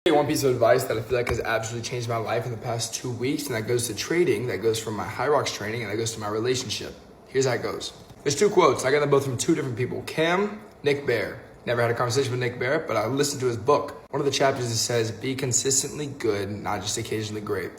One piece of advice that I feel like has absolutely changed my life in the past 2 weeks, and that goes to trading, that goes from my High Rocks training, and that goes to my relationship. Here's how it goes. There's two quotes. I got them both from two different people. Nick Bare. Never had a conversation with Nick Bare, but I listened to his book. One of the chapters it says, be consistently good, not just occasionally great.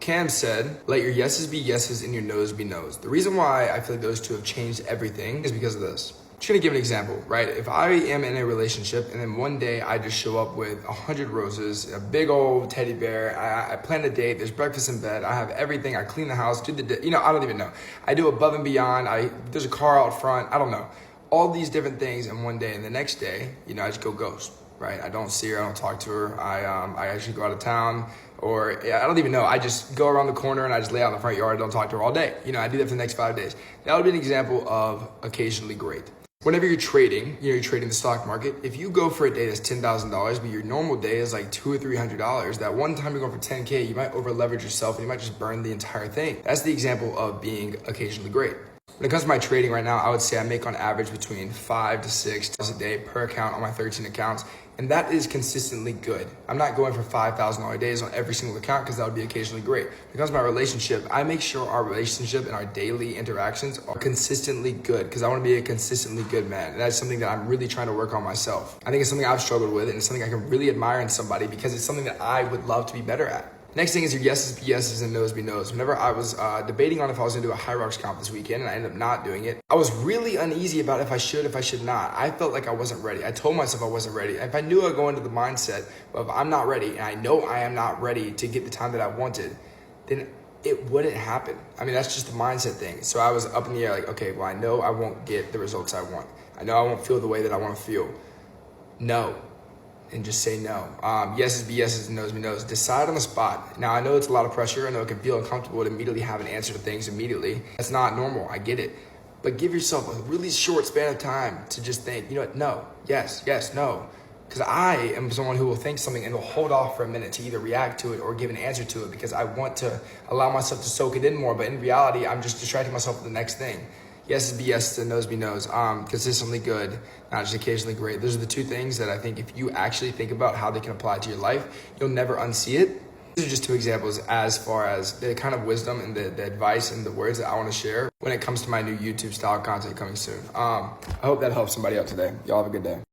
Cam said, let your yeses be yeses and your noes be noes. The reason why I feel like those two have changed everything is because of this. I'm just gonna give an example, right? If I am in a relationship and then one day I just show up with 100 roses, a big old teddy bear, I plan a date, there's breakfast in bed, I have everything, I clean the house, I don't even know. I do above and beyond, there's a car out front, I don't know. All these different things in one day, and the next day, I just go ghost, right? I don't see her, I don't talk to her, I actually go out of town, or I don't even know. I just go around the corner and I just lay out in the front yard, I don't talk to her all day. I do that for the next 5 days. That would be an example of occasionally great. Whenever you're trading, you're trading the stock market. If you go for a day that's $10,000, but your normal day is like $200 or $300, that one time you're going for 10K, you might over leverage yourself and you might just burn the entire thing. That's the example of being occasionally great. When it comes to my trading right now, I would say I make on average between 5 to 6 a day per account on my 13 accounts. And that is consistently good. I'm not going for $5,000 days on every single account because that would be occasionally great. When it comes to my relationship, I make sure our relationship and our daily interactions are consistently good because I want to be a consistently good man. And that's something that I'm really trying to work on myself. I think it's something I've struggled with and it's something I can really admire in somebody because it's something that I would love to be better at. Next thing is your yeses be yeses and noes be noes. Whenever I was debating on if I was gonna do a High Rocks comp this weekend and I ended up not doing it, I was really uneasy about if I should not. I felt like I wasn't ready. I told myself I wasn't ready. If I knew I'd go into the mindset of I'm not ready and I know I am not ready to get the time that I wanted, then it wouldn't happen. That's just a mindset thing. So I was up in the air like, okay, well, I know I won't get the results I want. I know I won't feel the way that I want to feel. No. And just say no. Yeses be yeses and noes be noes. Decide on the spot. Now, I know it's a lot of pressure. I know it can feel uncomfortable to immediately have an answer to things immediately. That's not normal. I get it. But give yourself a really short span of time to just think, no, yes, no. Because I am someone who will think something and will hold off for a minute to either react to it or give an answer to it because I want to allow myself to soak it in more. But in reality, I'm just distracting myself with the next thing. Yeses be yeses and noes be noes. Consistently good, not just occasionally great. Those are the two things that I think if you actually think about how they can apply to your life, you'll never unsee it. These are just two examples as far as the kind of wisdom and the advice and the words that I want to share when it comes to my new YouTube style content coming soon. I hope that helps somebody out today. Y'all have a good day.